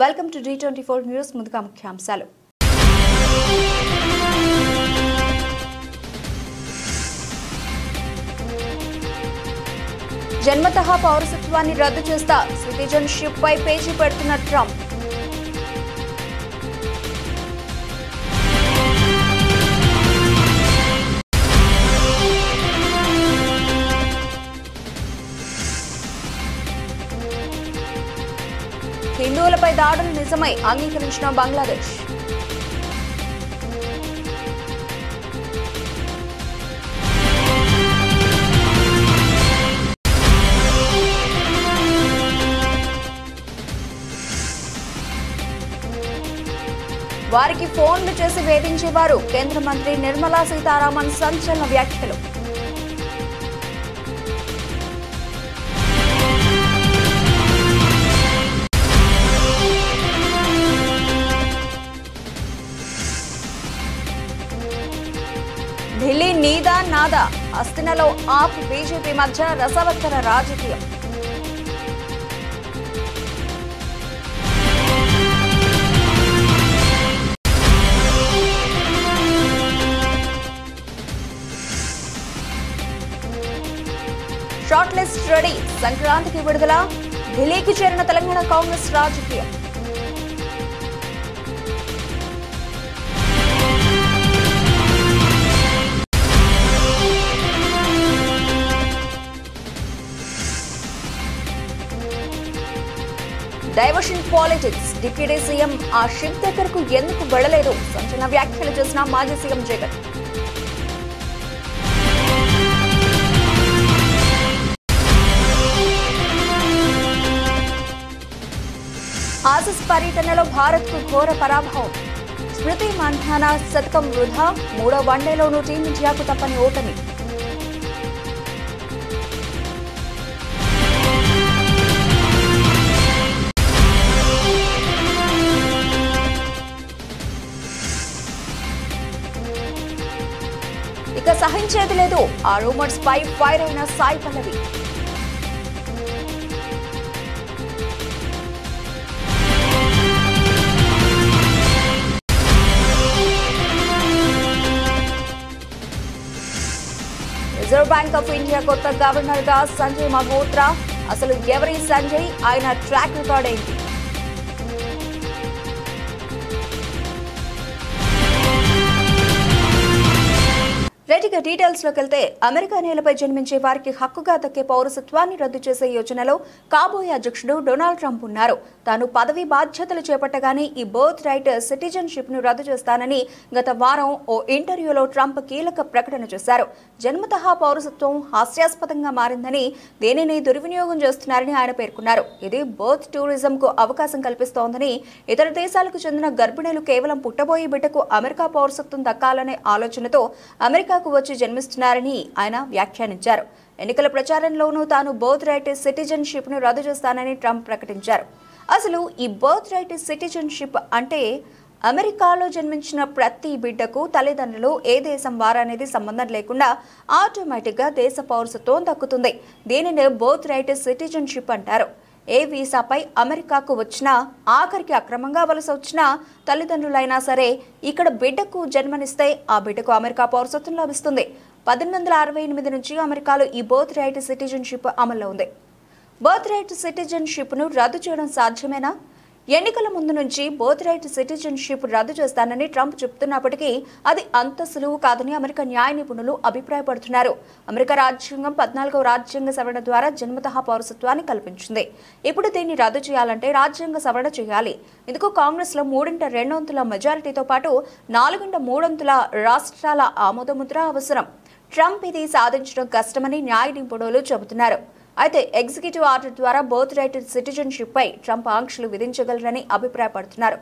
Welcome to D24 news. ముందుగా ముఖ్యాంశాలు. జన్మతః పౌరసత్వాన్ని రద్దు చేస్తా, సిటిజన్షిప్ పై పేజీ పెడుతున్న ట్రంప్. హిందువులపై దాడులు నిజమై అంగీకరించిన బంగ్లాదేశ్. వారికి ఫోన్లు చేసి వేధించేవారు. కేంద్ర మంత్రి నిర్మలా సీతారామన్ సంచలన వ్యాఖ్యలు. ఢిల్లీ నీదా నాదా, అస్తినలో ఆప్ బీజేపీ మధ్య రసవత్తర రాజకీయం. షార్ట్ లిస్ట్ రెడీ, సంక్రాంతికి విడుదల. ఢిల్లీకి చేరిన తెలంగాణ కాంగ్రెస్ రాజకీయం. డైవర్షన్ పాలిటిక్స్, డిప్యూటీ సీఎం ఆ షిప్ దగ్గరకు ఎందుకు వెళ్లలేదు? సంచలన వ్యాఖ్యలు చేసిన మాజీ సీఎం జగన్. ఆసీస్ పర్యటనలో భారత్ కు ఘోర పరాభవం. స్మృతి మంధాన శతకం వృధా. 3వ వన్డేలోనూ టీమిండియాకు తప్పని ఓటమి. ఇక సహించేది లేదు, ఆ రూమర్స్ పై ఫైర్ అయిన Sai Pallavi. Reserve bank of India కొత్త గవర్నర్ గా సంజయ్ మల్హోత్రా. అసలు ఎవరి సంజయ్? ఆయన ట్రాక్ రికార్డ్ ఏంటి? రెడ్డిగా డీటెయిల్స్ లోకి వెళ్తే, అమెరికా నేలపై జన్మించే వారికి హక్కుగా దక్కే పౌరసత్వాన్ని రద్దు చేసే యోచనలో కాబోయే అధ్యక్షుడు డొనాల్డ్ ట్రంప్ ఉన్నారు. తాను పదవి బాధ్యతలు చేపట్టగానే ఈ బర్త్ రైట్ సిటిజన్షిప్ ను రద్దు చేస్తానని గత వారం ఓ ఇంటర్వ్యూలో ట్రంప్ కీలక ప్రకటన చేశారు. జన్మతః పౌరసత్వం హాస్యాస్పదంగా మారిందని, దీనిని దుర్వినియోగం చేస్తున్నారని ఆయన పేర్కొన్నారు. ఇది బర్త్ టూరిజం కు అవకాశం కల్పిస్తోందని, ఇతర దేశాలకు చెందిన గర్భిణీలు కేవలం పుట్టబోయే బిడ్డకు అమెరికా పౌరసత్వం దక్కాలనే ఆలోచనతో అమెరికాకు వచ్చి జన్మిస్తున్నారని ఆయన వ్యాఖ్యానించారు. ఎన్నికల ప్రచారంలోనూ తాను బర్త్ రైట్ సిటిజన్షిప్ ను రద్దు చేస్తానని ట్రంప్ ప్రకటించారు. అసలు ఈ బర్త్ రైట్ సిటిజన్షిప్ అంటే, అమెరికాలో జన్మించిన ప్రతి బిడ్డకు తల్లిదండ్రులు ఏ దేశం వారనేది సంబంధం లేకుండా ఆటోమేటిక్గా దేశ పౌరసత్వం దక్కుతుంది. దీనిని బర్త్ రైట్ సిటిజన్షిప్ అంటారు. ఏ వీసాపై అమెరికాకు వచ్చినా, ఆఖరికి అక్రమంగా వలస వచ్చిన తల్లిదండ్రులైనా సరే ఇక్కడ బిడ్డకు జన్మనిస్తే ఆ బిడ్డకు అమెరికా పౌరసత్వం లభిస్తుంది. 1868 నుంచి అమెరికాలో ఈ బర్త్ రైట్ సిటిజన్షిప్ అమల్లో ఉంది. బర్త్ రైట్ సిటిజన్షిప్ ను రద్దు చేయడం సాధ్యమేనా? ఎన్నికల ముందు నుంచి బర్త్ రైట్ సిటిజన్షిప్ రద్దు చేస్తానని ట్రంప్ చెబుతున్నప్పటికీ అది అంత సులువు కాదని అమెరికా న్యాయ నిపుణులు అభిప్రాయపడుతున్నారు. అమెరికా రాజ్యాంగం 14వ రాజ్యాంగ సవరణ ద్వారా జన్మతః పౌరసత్వాన్ని కల్పించింది. ఇప్పుడు దీన్ని రద్దు చేయాలంటే రాజ్యాంగ సవరణ చేయాలి. ఇందుకు కాంగ్రెస్ లో 3/2 మెజారిటీతో పాటు 4/3 రాష్ట్రాల ఆమోదముద్ర అవసరం. ట్రంప్ ఇది సాధించడం కష్టమని న్యాయ నిపుణులు చెబుతున్నారు. అయితే ఎగ్జిక్యూటివ్ ఆర్డర్ ద్వారా బర్త్ రైట్ సిటిజన్షిప్ పై ట్రంప్ ఆంక్షలు విధించగలరని అభిప్రాయపడుతున్నారు.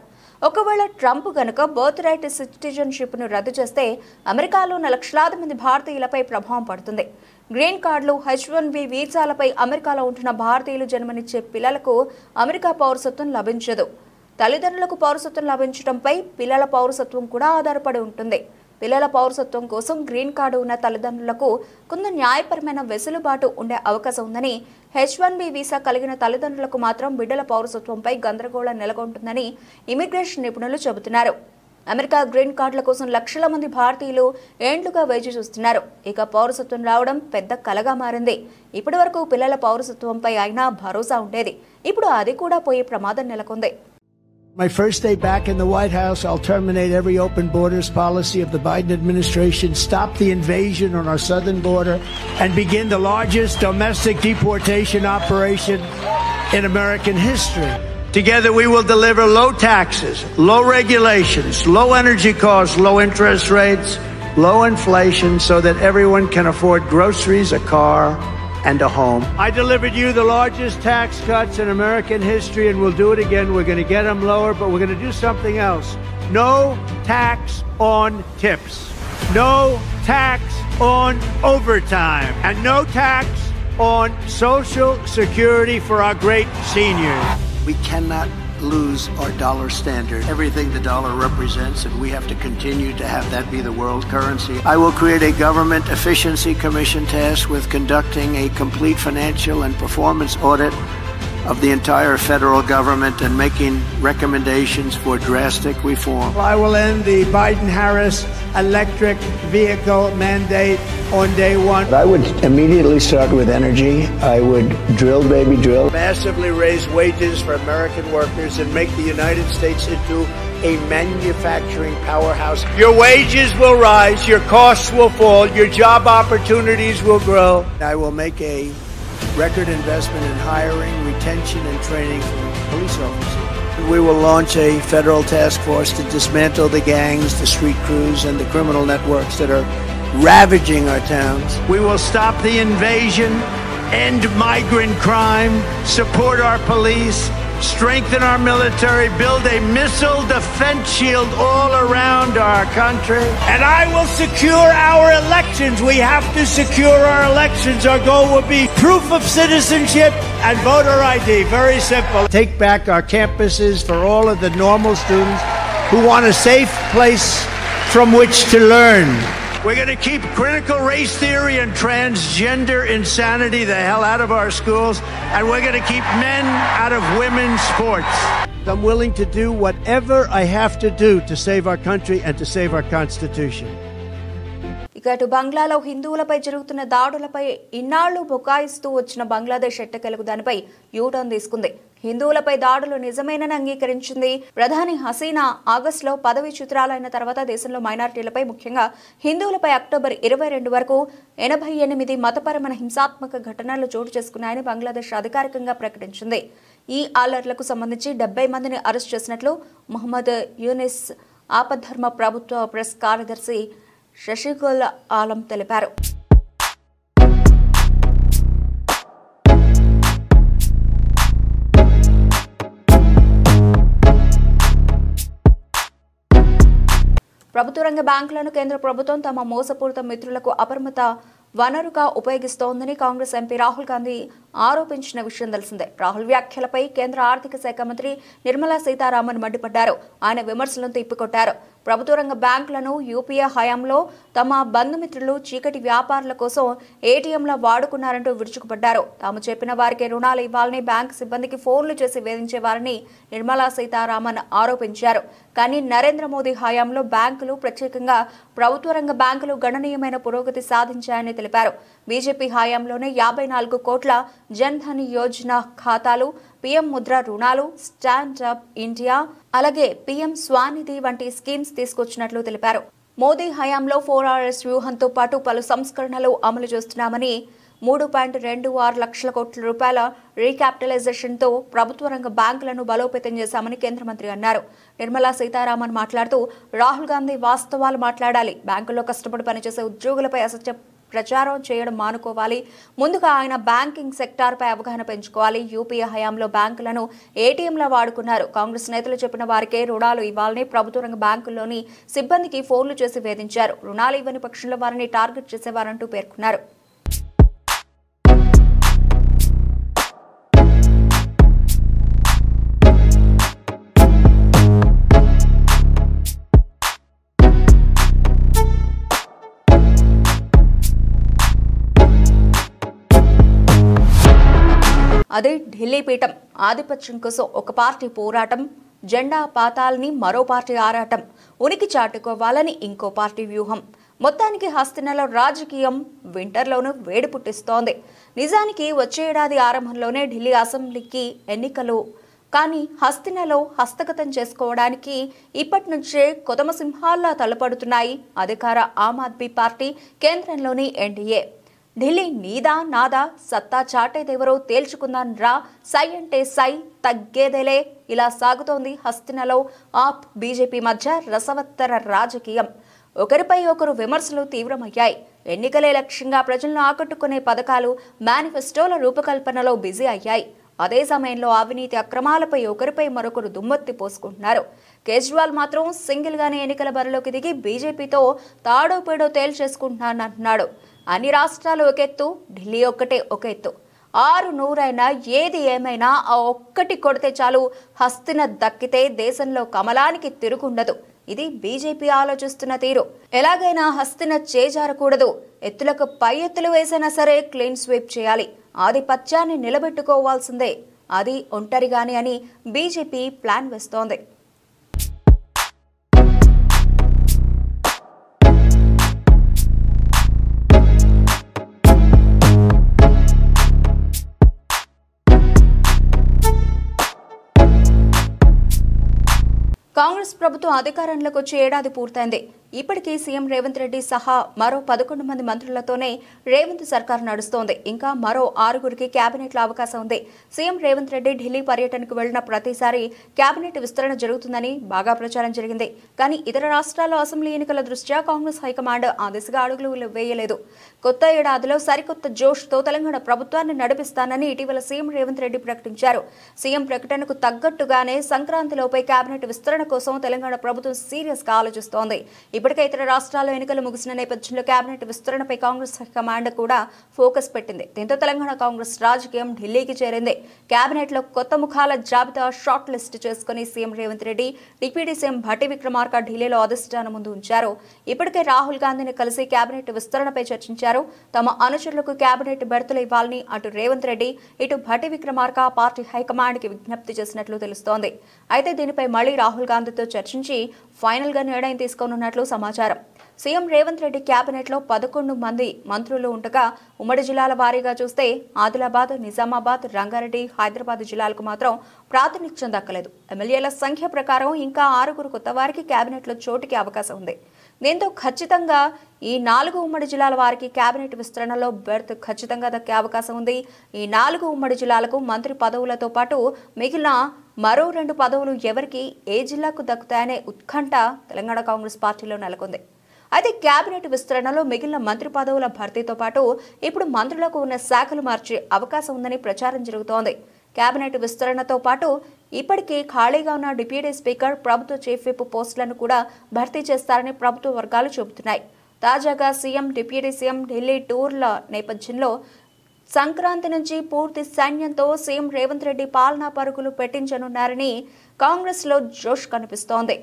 ఒకవేళ ట్రంప్ గనుక బర్త్ రైట్ సిటిజన్షిప్ ను రద్దు చేస్తే అమెరికాలో ఉన్న లక్షలాది మంది భారతీయులపై ప్రభావం పడుతుంది. గ్రీన్ కార్డులు, H1B వీసాలపై అమెరికాలో ఉంటున్న భారతీయులు జన్మనిచ్చే పిల్లలకు అమెరికా పౌరసత్వం లభించదు. తల్లిదండ్రులకు పౌరసత్వం లభించడంపై పిల్లల పౌరసత్వం కూడా ఆధారపడి ఉంటుంది. పిల్లల పౌరసత్వం కోసం గ్రీన్ కార్డు ఉన్న తల్లిదండ్రులకు కొంత న్యాయపరమైన వెసులుబాటు ఉండే అవకాశం ఉందని, H1B వీసా కలిగిన తల్లిదండ్రులకు మాత్రం బిడ్డల పౌరసత్వంపై గందరగోళం నెలకొంటుందని ఇమిగ్రేషన్ నిపుణులు చెబుతున్నారు. అమెరికా గ్రీన్ కార్డుల కోసం లక్షల మంది భారతీయులు ఏండ్లుగా వేచి చూస్తున్నారు. ఇక పౌరసత్వం రావడం పెద్ద కలగా మారింది. ఇప్పటి వరకు పిల్లల పౌరసత్వంపై అయినా భరోసా ఉండేది. ఇప్పుడు అది కూడా పోయే ప్రమాదం నెలకొంది. My first day back in the White House, I'll terminate every open borders policy of the Biden administration, stop the invasion on our southern border, and begin the largest domestic deportation operation in American history. Together we will deliver low taxes, low regulations, low energy costs, low interest rates, low inflation so that everyone can afford groceries, a car, and a home. I delivered you the largest tax cuts in American history, and we'll do it again. We're going to get them lower, but we're going to do something else. No tax on tips. No tax on overtime. And no tax on Social Security for our great seniors. We cannot lose our dollar standard, everything the dollar represents, and we have to continue to have that be the world currency. I will create a government efficiency commission tasked with conducting a complete financial and performance audit of the entire federal government and making recommendations for drastic reform. I will end the Biden-Harris electric vehicle mandate on day one. I would immediately start with energy. I would drill, baby, drill. Massively raise wages for American workers and make the United States into a manufacturing powerhouse. Your wages will rise, your costs will fall, your job opportunities will grow. I will make a record investment in hiring, retention, and training for police officers. We will launch a federal task force to dismantle the gangs, the street crews, and the criminal networks that are ravaging our towns. We will stop the invasion, end migrant crime, support our police, strengthen our military, build a missile defense shield all around our country. And I will secure our elections. We have to secure our elections. Our goal will be proof of citizenship and voter ID. Very simple. Take back our campuses for all of the normal students who want a safe place from which to learn. We're going to keep critical race theory and transgender insanity the hell out of our schools, and we're going to keep men out of women's sports. I'm willing to do whatever I have to do to save our country and to save our Constitution. ఇటు బంగ్లాలో హిందువులపై జరుగుతున్న దాడులపై ఇన్నాళ్లు బుకాయిస్తూ వచ్చిన బంగ్లాదేశ్ ఎట్టకేలకు దానిపై U turn తీసుకుంది. హిందువులపై దాడులు నిజమేనని అంగీకరించింది. ప్రధాని హసీనా ఆగస్టులో పదవి చ్యుతురాలైన తర్వాత దేశంలో మైనారిటీలపై, ముఖ్యంగా హిందువులపై అక్టోబర్ 22 వరకు 88 మతపరమైన హింసాత్మక ఘటనలు చోటు చేసుకున్నాయని బంగ్లాదేశ్ అధికారికంగా ప్రకటించింది. ఈ అల్లర్లకు సంబంధించి 70 మందిని అరెస్ట్ చేసినట్లు మొహమ్మద్ యూనిస్ ఆపద్ధర్మ ప్రభుత్వ ప్రెస్ కార్యదర్శి శశిగుల్ ఆలం తెలిపారు. ప్రభుత్వ రంగ బ్యాంకులను కేంద్ర ప్రభుత్వం తమ మోసపూరిత మిత్రులకు అపరిమిత వనరుగా ఉపయోగిస్తోందని కాంగ్రెస్ ఎంపీ రాహుల్ గాంధీ ఆరోపించిన విషయం తెలిసిందే. రాహుల్ వ్యాఖ్యలపై కేంద్ర ఆర్థిక శాఖ మంత్రి నిర్మలా సీతారామన్ మండిపడ్డారు. ఆయన విమర్శలను తిప్పికొట్టారు. ప్రభుత్వ రంగ బ్యాంకులను యూపీఏ హయాంలో తమ బంధుమిత్రులు చీకటి వ్యాపారుల కోసం ఏటీఎంలా వాడుకున్నారంటూ విరుచుకుపడ్డారు. తాము చెప్పిన వారికి రుణాలు ఇవ్వాలని బ్యాంకు సిబ్బందికి ఫోన్లు చేసి వేధించేవారని నిర్మలా సీతారామన్ ఆరోపించారు. కానీ నరేంద్ర మోదీ హయాంలో బ్యాంకులు, ప్రత్యేకంగా ప్రభుత్వ రంగ బ్యాంకులు గణనీయమైన పురోగతి సాధించాయని తెలిపారు. బీజేపీ హయాంలోనే 54 కోట్ల జన్ ధన్ యోజన ఖాతాలు, పీఎం ముద్ర రుణాలు, స్టాండ్ అప్ ఇండియా, అలాగే పీఎం స్వానిధి వంటి స్కీమ్స్ తీసుకొచ్చినట్లు తెలిపారు. మోదీ హయాంలో 4RS వ్యూహంతో పాటు పలు సంస్కరణలు అమలు చేస్తున్నామని, 3.26 లక్షల కోట్ల రూపాయల రీక్యాపిటలైజేషన్తో ప్రభుత్వ రంగ బ్యాంకులను బలోపేతం చేశామని కేంద్ర మంత్రి అన్నారు. నిర్మలా సీతారామన్ మాట్లాడుతూ, రాహుల్ గాంధీ వాస్తవాలు మాట్లాడాలి. బ్యాంకుల్లో కష్టపడి పనిచేసే ఉద్యోగులపై అసత్య ప్రచారం చేయడం మానుకోవాలి. ముందుగా ఆయన బ్యాంకింగ్ సెక్టార్పై అవగాహన పెంచుకోవాలి. యూపీఏ హయాంలో బ్యాంకులను ఏటీఎంలా వాడుకున్నారు. కాంగ్రెస్ నేతలు చెప్పిన వారికే రుణాలు ఇవ్వాలని ప్రభుత్వ రంగ బ్యాంకుల్లోని సిబ్బందికి ఫోన్లు చేసి వేధించారు. రుణాలు ఇవ్వని పక్షంలో వారిని టార్గెట్ చేసేవారంటూ పేర్కొన్నారు. అదే ఢిల్లీ పీఠం. ఆధిపత్యం కోసం ఒక పార్టీ పోరాటం, జెండా పాతాల్ని మరో పార్టీ ఆరాటం, ఉనికి చాటుకోవాలని ఇంకో పార్టీ వ్యూహం. మొత్తానికి హస్తినలో రాజకీయం వింటర్లోనూ వేడి పుట్టిస్తోంది. నిజానికి వచ్చే ఏడాది ఆరంభంలోనే ఢిల్లీ అసెంబ్లీకి ఎన్నికలు. కానీ హస్తినలో హస్తగతం చేసుకోవడానికి ఇప్పటి నుంచే కొదమ సింహాల్లా తలపడుతున్నాయి అధికార ఆమ్ ఆద్మీ పార్టీ, కేంద్రంలోని ఎన్డీఏ. ఢిల్లీ నీదా నాదా, సత్తా చాటేదెవరో తేల్చుకుందాం రా, సై అంటే సై, తగ్గేదేలే, ఇలా సాగుతోంది హస్తినలో ఆప్ బీజేపీ మధ్య రసవత్తర రాజకీయం. ఒకరిపై ఒకరు విమర్శలు తీవ్రమయ్యాయి. ఎన్నికలే లక్ష్యంగా ప్రజలను ఆకట్టుకునే పథకాలు, మేనిఫెస్టోల రూపకల్పనలో బిజీ అయ్యాయి. అదే సమయంలో అవినీతి అక్రమాలపై ఒకరిపై మరొకరు దుమ్మెత్తి పోసుకుంటున్నారు. కేజ్రీవాల్ మాత్రం సింగిల్ గానే ఎన్నికల బరిలోకి దిగి బీజేపీతో తాడో పేడో తేల్చేసుకుంటున్నానంటున్నాడు. అన్ని రాష్ట్రాలు ఒక ఎత్తు, ఢిల్లీ ఒక్కటే ఒక ఎత్తు. 600 ఏది ఏమైనా ఆ ఒక్కటి కొడితే చాలు, హస్తిన దక్కితే దేశంలో కమలానికి తిరుగుండదు. ఇది బీజేపీ ఆలోచిస్తున్న తీరు. ఎలాగైనా హస్తిన చేజారకూడదు. ఎత్తులకు పై ఎత్తులు వేసినా సరే క్లీన్ స్వీప్ చేయాలి. ఆధిపత్యాన్ని నిలబెట్టుకోవాల్సిందే, అది ఒంటరిగానే అని బీజేపీ ప్లాన్ వేస్తోంది. కాంగ్రెస్ ప్రభుత్వం అధికారంలోకి వచ్చి ఏడాది పూర్తయింది. ఇప్పటికీ సీఎం రేవంత్ రెడ్డి సహా మరో 11 మంది మంత్రులతోనే రేవంత్ సర్కార్ నడుస్తోంది. ఇంకా మరో 6గురికి కేబినెట్లో అవకాశం ఉంది. సీఎం రేవంత్ రెడ్డి ఢిల్లీ పర్యటనకు వెళ్లిన ప్రతిసారి కేబినెట్ విస్తరణ జరుగుతుందని బాగా ప్రచారం జరిగింది. కానీ ఇతర రాష్ట్రాల్లో అసెంబ్లీ ఎన్నికల దృష్ట్యా కాంగ్రెస్ హైకమాండ్ ఆ దిశగా అడుగులు వేయలేదు. కొత్త ఏడాదిలో సరికొత్త జోష్తో తెలంగాణ ప్రభుత్వాన్ని నడిపిస్తానని ఇటీవల సీఎం రేవంత్ రెడ్డి ప్రకటించారు. సీఎం ప్రకటనకు తగ్గట్టుగానే సంక్రాంతిలోపై కేబినెట్ విస్తరణ కోసం తెలంగాణ ప్రభుత్వం సీరియస్ గా ఆలోచిస్తోంది. ఇప్పటికే ఇతర రాష్ట్రాల్లో ఎన్నికలు ముగిసిన నేపథ్యంలో కేబినెట్ విస్తరణపై కాంగ్రెస్ కమాండ్ కూడా ఫోకస్ పెట్టింది. దీంతో తెలంగాణ కాంగ్రెస్ రాజకీయం ఢిల్లీకి చేరింది. కేబినెట్ లో కొత్త ముఖాల జాబితా షార్ట్ లిస్ట్ చేసుకుని CM Revanth Reddy, deputy CM Bhatti Vikramarka ఢిల్లీలో అధిష్టానం ముందు ఉంచారు. ఇప్పటికే రాహుల్ గాంధీని కలిసి కేబినెట్ విస్తరణపై చర్చించారు. తమ అనుచరులకు కేబినెట్ బెర్తులు ఇవ్వాలని అటు రేవంత్ రెడ్డి, ఇటు భట్టి విక్రమార్క పార్టీ హైకమాండ్ కి విజ్ఞప్తి చేసినట్లు తెలుస్తోంది. అయితే దీనిపై మళ్లీ రాహుల్ గాంధీతో చర్చించి ఫైనల్ గా నిర్ణయం తీసుకోనున్నట్లు సమాచారం. సీఎం రేవంత్ రెడ్డి కేబినెట్ లో 11 మంది మంత్రులు ఉండగా ఉమ్మడి జిల్లాల వారీగా చూస్తే ఆదిలాబాద్, నిజామాబాద్, రంగారెడ్డి, హైదరాబాద్ జిల్లాలకు మాత్రం ప్రాతినిధ్యం దక్కలేదు. ఎమ్మెల్యేల సంఖ్య ప్రకారం ఇంకా 6గురు కొత్త వారికి కేబినెట్ లో చోటుకి అవకాశం ఉంది. దీంతో ఖచ్చితంగా ఈ 4 ఉమ్మడి జిల్లాల వారికి కేబినెట్ విస్తరణలో బెర్త్ ఖచ్చితంగా దక్కే అవకాశం ఉంది. ఈ 4 ఉమ్మడి జిల్లాలకు మంత్రి పదవులతో పాటు మిగిలిన మరో 2 పదవులు ఎవరికి ఏ జిల్లాకు దక్కుతాయనే ఉత్కంఠ తెలంగాణ కాంగ్రెస్ పార్టీలో నెలకొంది. అయితే కేబినెట్ విస్తరణలో మిగిలిన మంత్రి పదవుల భర్తీతో పాటు ఇప్పుడు మంత్రులకు ఉన్న శాఖలు మార్చే అవకాశం ఉందని ప్రచారం జరుగుతోంది. కేబినెట్ విస్తరణతో పాటు ఇప్పటికే ఖాళీగా ఉన్న డిప్యూటీ స్పీకర్, ప్రభుత్వ చీఫ్ విప్ పోస్టులను కూడా భర్తీ చేస్తారని ప్రభుత్వ వర్గాలు చెబుతున్నాయి. తాజాగా సీఎం, డిప్యూటీ సీఎం ఢిల్లీ టూర్ల నేపథ్యంలో సంక్రాంతి నుంచి పూర్తి సైన్యంతో సీఎం రేవంత్ రెడ్డి పాలనా పరుగులు పెట్టించనున్నారని కాంగ్రెస్ లో జోష్ కనిపిస్తోంది.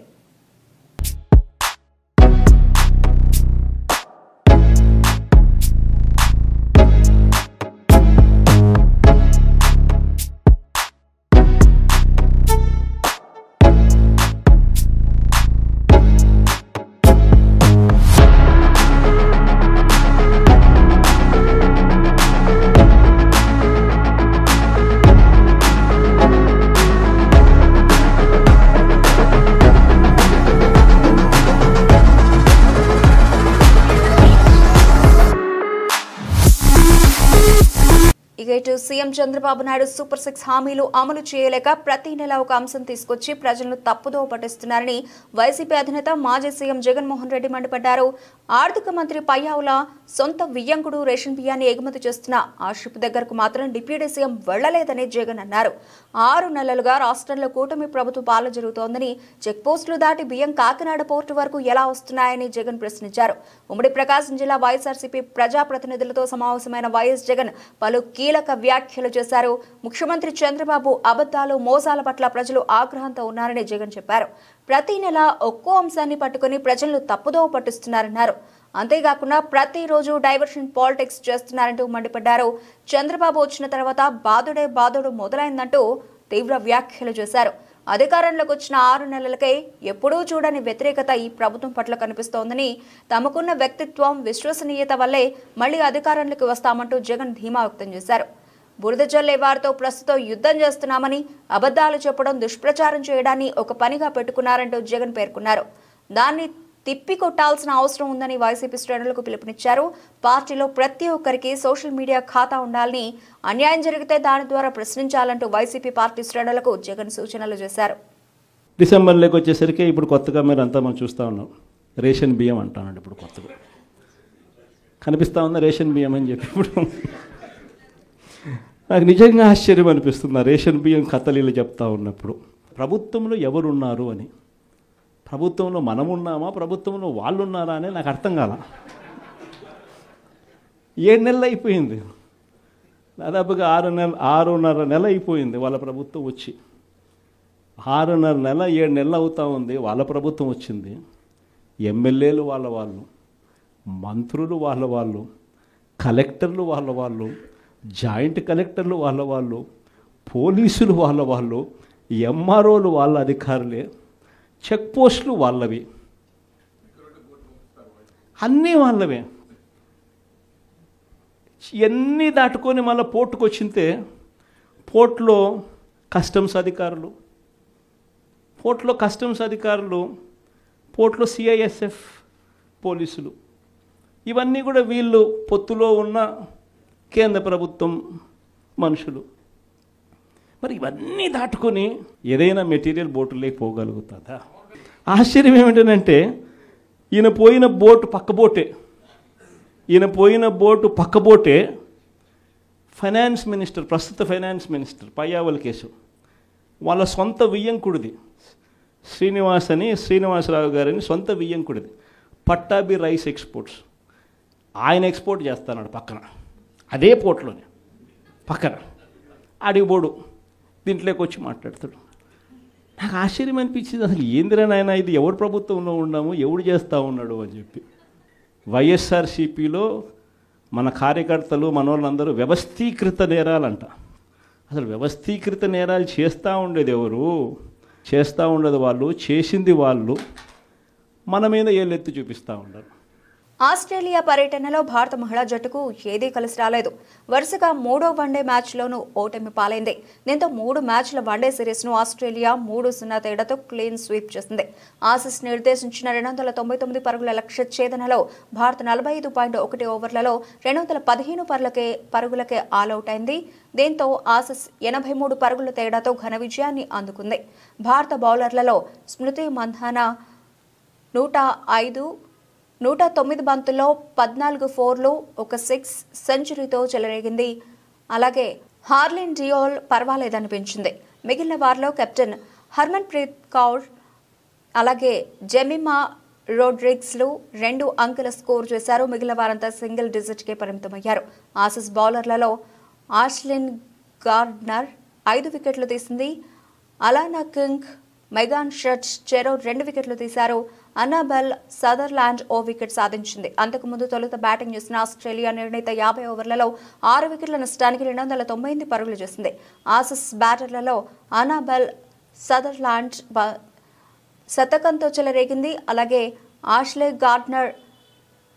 ఇటు సీఎం చంద్రబాబు నాయుడు సూపర్ 6 హామీలు అమలు చేయలేక ప్రతి నెల ఒక అంశం తీసుకొచ్చి ప్రజలను తప్పుదో పట్టిస్తున్నారని వైసీపీ అధినేత మాజీ సీఎం జగన్మోహన్ రెడ్డి మండిపడ్డారు. ఆర్థిక మంత్రి పయ్యావుల సొంత వియ్యంకుడు రేషన్ బియ్యాన్ని ఎగుమతి చేస్తున్న ఆ షిప్ దగ్గరకు మాత్రం డిప్యూటీ సీఎం వెళ్లలేదని జగన్ అన్నారు. 6 నెలలుగా రాష్ట్రంలో కూటమి ప్రభుత్వ పాలన జరుగుతోందని, చెక్ పోస్టులు దాటి బియ్యం కాకినాడ పోర్టు వరకు ఎలా వస్తున్నాయని జగన్ ప్రశ్నించారు. ఉమ్మడి ప్రకాశం జిల్లా వైఎస్ఆర్సీపీ ప్రజాప్రతినిధులతో సమావేశమైన వైఎస్ జగన్ పలు కీలక వ్యాఖ్యలు చేశారు. ముఖ్యమంత్రి చంద్రబాబు అబద్ధాలు, మోసాల పట్ల ప్రజలు ఆగ్రహంతో ఉన్నారని జగన్ చెప్పారు. ప్రతి నెల ఒక్కో అంశాన్ని పట్టుకుని ప్రజలను తప్పుదోవ పట్టిస్తున్నారన్నారు. అంతేకాకుండా ప్రతిరోజు డైవర్షన్ పాలిటిక్స్ చేస్తున్నారంటూ మండిపడ్డారు. చంద్రబాబు వచ్చిన తర్వాత బాదుడు మొదలైందంటూ తీవ్ర వ్యాఖ్యలు చేశారు. అధికారంలోకి వచ్చిన 6 నెలలకే ఎప్పుడూ చూడని వ్యతిరేకత ఈ ప్రభుత్వం పట్ల కనిపిస్తోందని, తమకున్న వ్యక్తిత్వం, విశ్వసనీయత వల్లే మళ్లీ అధికారంలోకి వస్తామంటూ జగన్ ధీమా వ్యక్తం చేశారు. బురద జల్లే వారితో ప్రస్తుతం యుద్ధం చేస్తున్నామని, అబద్ధాలు చెప్పడం, దుష్ప్రచారం చేయడాన్ని ఒక పనిగా పెట్టుకున్నారంటూ జగన్ పేర్కొన్నారు. దాన్ని తిప్పికొట్టాల్సిన అవసరం ఉందని వైసీపీ శ్రేణులకు పిలుపునిచ్చారు. పార్టీలో ప్రతి ఒక్కరికి సోషల్ మీడియా ఖాతా ఉండాలని, అన్యాయం జరిగితే దాని ద్వారా ప్రశ్నించాలంటూ వైసీపీ పార్టీ శ్రేణులకు జగన్ సూచనలు చేశారు. డిసెంబర్లోకి వచ్చేసరికి ఇప్పుడు కొత్తగా మీరు అంతా మనం చూస్తూ ఉన్నాం, రేషన్ బియ్యం అంటానండి. ఇప్పుడు కొత్తగా కనిపిస్తూ ఉందా రేషన్ బియ్యం అని చెప్పి. ఇప్పుడు నాకు నిజంగా ఆశ్చర్యం అనిపిస్తుంది ఆ రేషన్ బియ్యం కథలీలు చెప్తా ఉన్నప్పుడు. ప్రభుత్వంలో ఎవరున్నారు అని, ప్రభుత్వంలో మనం ఉన్నామా, ప్రభుత్వంలో వాళ్ళు ఉన్నారా అని నాకు అర్థం కాల. 7 నెలలు అయిపోయింది, దాదాపుగా 6.5 నెల అయిపోయింది వాళ్ళ ప్రభుత్వం వచ్చి. 6.5 నెల 7 నెలలు అవుతా ఉంది వాళ్ళ ప్రభుత్వం వచ్చింది. ఎమ్మెల్యేలు వాళ్ళు, మంత్రులు వాళ్ళు, కలెక్టర్లు వాళ్ళు, జాయింట్ కలెక్టర్లు వాళ్ళు, పోలీసులు వాళ్ళు, ఎంఆర్ఓలు వాళ్ళ అధికారులే, చెక్ పోస్టులు వాళ్ళవి, అన్నీ వాళ్ళవే. ఇవన్నీ దాటుకొని మళ్ళీ పోర్టుకు వచ్చింతే పోర్టులో కస్టమ్స్ అధికారులు, పోర్టులో సిఐఎస్ఎఫ్ పోలీసులు, ఇవన్నీ కూడా వీళ్ళు పొత్తులో ఉన్న కేంద్ర ప్రభుత్వం మనుషులు. మరి ఇవన్నీ దాటుకొని ఏదైనా మెటీరియల్ బోటులోకి పోగలుగుతుందా? ఆశ్చర్యం ఏమిటంటే ఈయన పోయిన బోటు పక్క బోటే ఫైనాన్స్ మినిస్టర్, ప్రస్తుత ఫైనాన్స్ మినిస్టర్ పయ్యావుల కేసు వాళ్ళ సొంత వియ్యంకుడిది, శ్రీనివాసరావు గారిని సొంత వియ్యంకుడిది, పట్టాభి రైస్ ఎక్స్పోర్ట్స్. ఆయన ఎక్స్పోర్ట్ చేస్తున్నాడు పక్కన, అదే పోర్ట్లోనే పక్కన. అడిగిపోడు దీంట్లోకి వచ్చి మాట్లాడతాడు. నాకు ఆశ్చర్యం అనిపించింది, అసలు ఏందిరా నాయన ఇది, ఎవరు ప్రభుత్వంలో ఉన్నాము, ఎవడు చేస్తూ ఉన్నాడు అని చెప్పి. వైఎస్ఆర్సీపీలో మన కార్యకర్తలు మనోళ్ళందరూ వ్యవస్థీకృత నేరాలంట. అసలు వ్యవస్థీకృత నేరాలు చేస్తూ ఉండేది ఎవరు? చేస్తూ ఉండేది వాళ్ళు, చేసింది వాళ్ళు, మన మీద ఏళ్ళెత్తి చూపిస్తూ ఉండరు. ఆస్ట్రేలియా పర్యటనలో భారత మహిళా జట్టుకు ఏదీ కలిసి రాలేదు. వరుసగా 3వ వన్డే మ్యాచ్లోనూ ఓటమి పాలైంది. దీంతో 3 మ్యాచ్ల వన్డే సిరీస్ను ఆస్ట్రేలియా 3-0 తేడాతో క్లీన్ స్వీప్ చేసింది. ఆసీస్ నిర్దేశించిన 299 పరుగుల లక్ష్య ఛేదనలో భారత్ 45.1 ఓవర్లలో 215 పరుగులకే ఆలౌట్ అయింది. దీంతో ఆసీస్ 83 పరుగుల తేడాతో ఘన విజయాన్ని అందుకుంది. భారత బౌలర్లలో స్మృతి మంధానా 109 బంతుల్లో 14 4లు, 1 6 సెంచరీతో చెలరేగింది. అలాగే హార్లిన్ డియోల్ పర్వాలేదనిపించింది. మిగిలిన వారిలో కెప్టెన్ హర్మన్ ప్రీత్ కౌర్ అలాగే జెమిమా రోడ్రిగ్స్లు 2 అంకెల స్కోర్ చేశారు. మిగిలిన వారంతా సింగిల్ డిజిట్కే పరిమితమయ్యారు. ఆసీస్ బౌలర్లలో ఆష్లిన్ గార్డ్నర్ 5 వికెట్లు తీసింది. అలానా కింగ్, మెగాన్ షర్చ్ చెరో 2 వికెట్లు తీశారు. అన్నాబెల్ సదర్లాండ్ ఓ వికెట్ సాధించింది. అంతకుముందు తొలుత బ్యాటింగ్ చేసిన ఆస్ట్రేలియా నిర్ణీత 50 ఓవర్లలో 6 వికెట్ల నష్టానికి 298 పరుగులు చేసింది. ఆసీస్ బ్యాటర్లలో అన్నాబెల్ సదర్లాండ్ శతకంతో చెలరేగింది. అలాగే Ashleigh Gardner,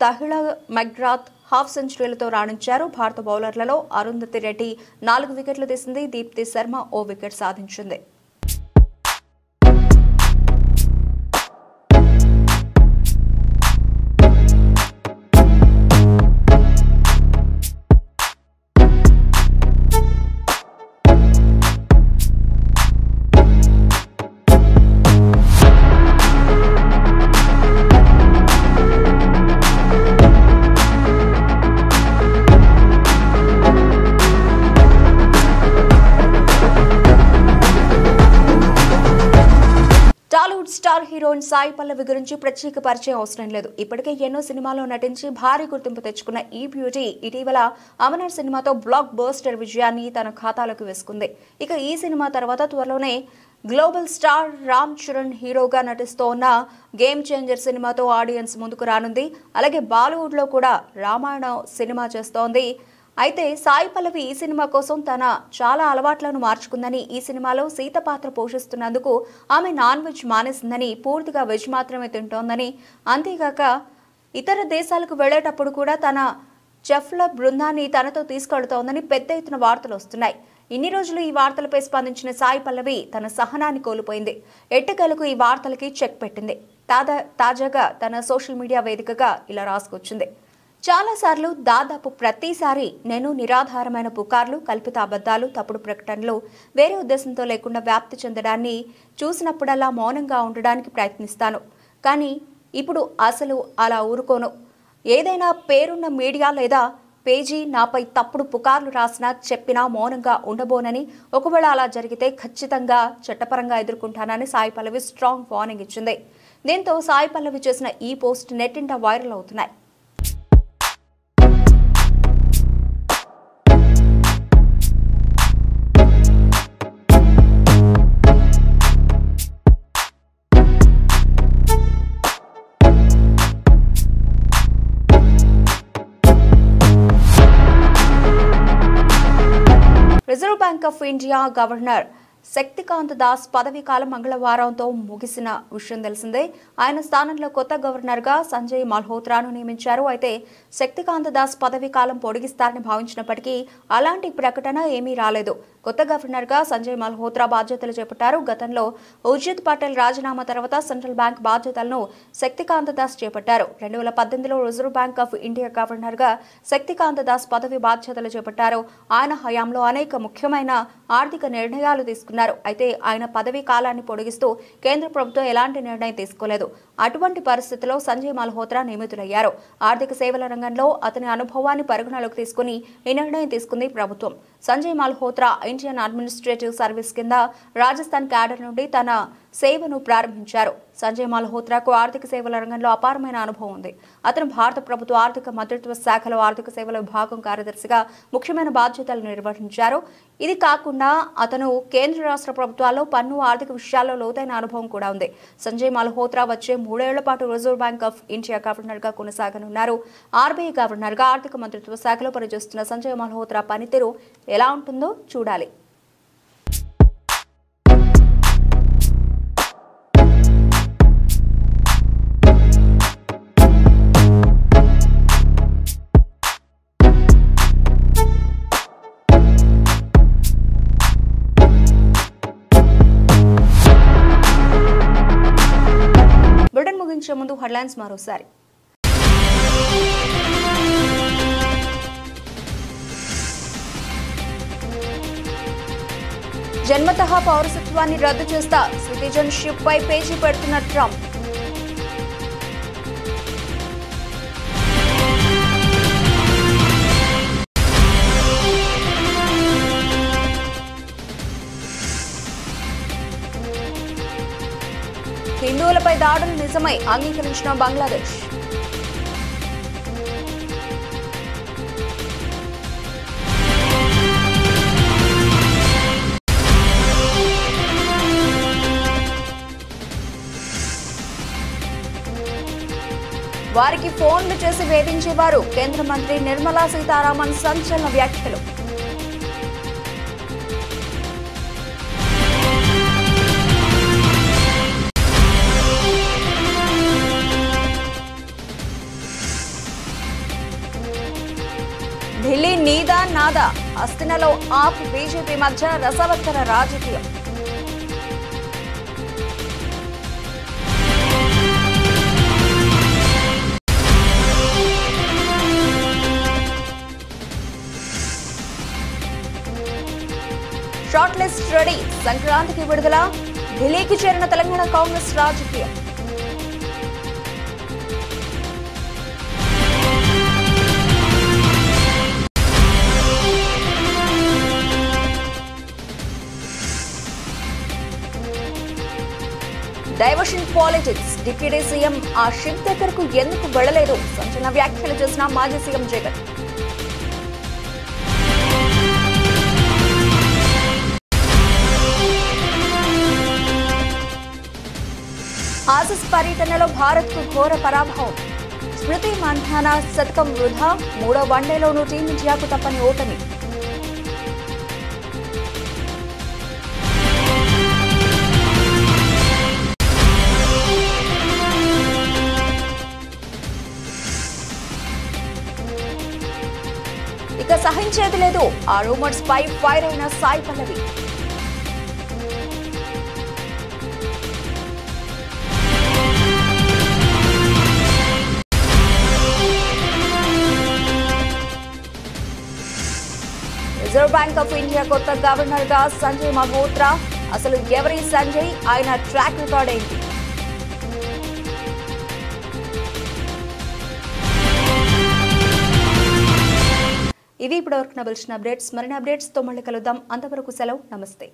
Tahlia McGrath half సెంచరీలతో రాణించారు. భారత బౌలర్లలో అరుంధతి రెడ్డి 4 వికెట్లు తీసింది. దీప్తి శర్మ ఓ వికెట్ సాధించింది. స్టార్ హీరోయిన్ సాయి పల్లవి గురించి ప్రత్యేక పరిచయం అవసరం లేదు. ఇప్పటికే ఎన్నో సినిమాల్లో నటించి భారీ గుర్తింపు తెచ్చుకున్న ఈ బ్యూటీ ఇటీవల అమరన్ సినిమాతో బ్లాక్ బస్టర్ విజయాన్ని తన ఖాతాలోకి వేసుకుంది. ఇక ఈ సినిమా తర్వాత త్వరలోనే గ్లోబల్ స్టార్ రామ్ చరణ్ హీరోగా నటిస్తోన్న గేమ్ చేంజర్ సినిమాతో ఆడియన్స్ ముందుకు రానుంది. అలాగే బాలీవుడ్లో కూడా రామాయణం సినిమా చేస్తోంది. అయితే సాయి పల్లవి ఈ సినిమా కోసం తన చాలా అలవాట్లను మార్చుకుందని, ఈ సినిమాలో సీత పాత్ర పోషిస్తున్నందుకు ఆమె నాన్ వెజ్ మానేసిందని, పూర్తిగా వెజ్ మాత్రమే తింటోందని, అంతేగాక ఇతర దేశాలకు వెళ్లేటప్పుడు కూడా తన చెఫ్ల బృందాన్ని తనతో తీసుకెళ్తోందని పెద్ద ఎత్తున వార్తలు వస్తున్నాయి. ఇన్ని రోజులు ఈ వార్తలపై స్పందించిన సాయి పల్లవి తన సహనాన్ని కోల్పోయింది. ఎట్టకేలకు ఈ వార్తలకి చెక్ పెట్టింది. తాజాగా తన సోషల్ మీడియా వేదికగా ఇలా రాసుకొచ్చింది. చాలాసార్లు, దాదాపు ప్రతిసారి నేను నిరాధారమైన పుకార్లు, కల్పిత అబద్ధాలు, తప్పుడు ప్రకటనలు వేరే ఉద్దేశంతో లేకుండా వ్యాప్తి చెందడాన్ని చూసినప్పుడల్లా మౌనంగా ఉండడానికి ప్రయత్నిస్తాను. కానీ ఇప్పుడు అసలు అలా ఊరుకోను. ఏదైనా పేరున్న మీడియా లేదా పేజీ నాపై తప్పుడు పుకార్లు రాసినా, చెప్పినా మౌనంగా ఉండబోనని, ఒకవేళ అలా జరిగితే ఖచ్చితంగా చట్టపరంగా ఎదుర్కొంటానని సాయి పల్లవి స్ట్రాంగ్ వార్నింగ్ ఇచ్చింది. దీంతో సాయి పల్లవి చేసిన ఈ పోస్ట్ నెట్టింట వైరల్ అవుతున్నాయి. Reserve bank of India governor Shaktikanta Das పదవీ కాలం మంగళవారంతో ముగిసిన విషయం తెలిసిందే. ఆయన స్థానంలో కొత్త గవర్నర్గా సంజయ్ మల్హోత్రాను నియమించారు. అయితే శక్తికాంత దాస్ పదవీ కాలం పొడిగిస్తారని భావించినప్పటికీ అలాంటి ప్రకటన ఏమీ రాలేదు. కొత్త గవర్నర్గా సంజయ్ మల్హోత్రా బాధ్యతలు చేపట్టారు. గతంలో ఉర్జిత్ పటేల్ రాజీనామా తర్వాత సెంట్రల్ బ్యాంక్ బాధ్యతలను శక్తికాంత దాస్ చేపట్టారు. 2018లో రిజర్వ్ బ్యాంక్ ఆఫ్ ఇండియా గవర్నర్గా శక్తికాంత దాస్ పదవి బాధ్యతలు చేపట్టారు. ఆయన హయాంలో అనేక ముఖ్యమైన ఆర్థిక నిర్ణయాలు తీసుకున్నారు. అయితే ఆయన పదవీ కాలాన్ని పొడిగిస్తూ కేంద్ర ప్రభుత్వం ఎలాంటి నిర్ణయం తీసుకోలేదు. అటువంటి పరిస్థితిలో సంజయ్ మల్హోత్రా నియమితులయ్యారు. ఆర్థిక సేవల రంగంలో అతని అనుభవాన్ని పరిగణలోకి తీసుకుని ఈ నిర్ణయం తీసుకుంది ప్రభుత్వం. Sanjay Malhotra Indian administrative service కింద రాజస్థాన్ క్యాడర్ నుండి తన సేవను ప్రారంభించారు. సంజయ్ మల్హోత్రాకు ఆర్థిక సేవల రంగంలో అపారమైన అనుభవం ఉంది. అతను భారత ప్రభుత్వ ఆర్థిక మంత్రిత్వ శాఖలో ఆర్థిక సేవల విభాగం కార్యదర్శిగా ముఖ్యమైన బాధ్యతలు నిర్వహించారు. ఇది కాకుండా అతను కేంద్ర రాష్ట్ర ప్రభుత్వాల్లో పన్ను, ఆర్థిక విషయాల్లో లోతైన అనుభవం కూడా ఉంది. సంజయ్ మల్హోత్రా వచ్చే 3 ఏళ్ల పాటు రిజర్వ్ బ్యాంక్ ఆఫ్ ఇండియా గవర్నర్గా కొనసాగనున్నారు. ఆర్బీఐ గవర్నర్గా ఆర్థిక మంత్రిత్వ శాఖలో పనిచేస్తున్న సంజయ్ మల్హోత్రా పనితీరు ఎలా ఉంటుందో చూడాలి. బులెటిన్ ముగించే ముందు హెడ్లైన్స్ మరోసారి. జన్మతః పౌరసత్వాన్ని రద్దు చేస్తా, సిటిజన్షిప్ పై పేజీ పెడుతున్న ట్రంప్. హిందువులపై దాడులు నిజమై అంగీకరించిన బంగ్లాదేశ్. వారికి ఫోన్లు చేసి వేధించేవారు, కేంద్ర మంత్రి నిర్మలా సీతారామన్ సంచలన వ్యాఖ్యలు. ఢిల్లీ నీదా నాదా, అస్థినలో ఆప్ బీజేపీ మధ్య రసవత్తర రాజకీయం. షార్ట్ లిస్ట్ రెడీ, సంక్రాంతికి విడుదల. ఢిల్లీకి చేరిన తెలంగాణ కాంగ్రెస్ రాజకీయం. డైవర్షన్ పాలిటిక్స్, డిప్యూటీ సీఎం ఆ షిప్ దగ్గరకు ఎందుకు వెళ్లలేదు, సంచలన వ్యాఖ్యలు చేసిన మాజీ సీఎం జగన్. ఆసీస్ పర్యటనలో భారత్కు ఘోర పరాభవం. స్మృతి మంధాన శతకం వృధా. 3వ వన్డేలోనూ టీమిండియాకు తప్పని ఓటమి. ఇక సహించేది లేదు. ఆ రూమర్స్ పై ఫైర్ అయిన Sai Pallavi. Reserve bank of India కొత్త గవర్నర్ గా సంజయ్ మల్హోత్రా. అసలు ఎవరి సంజయ్? ఆయన ట్రాక్ రికార్డ్ ఏంటి? ఇవి ఇప్పటివరకు నవలసిన అప్డేట్స్. మరిన్ని అప్డేట్స్తో మళ్ళీ కలుద్దాం. అంతవరకు సెలవు. నమస్తే.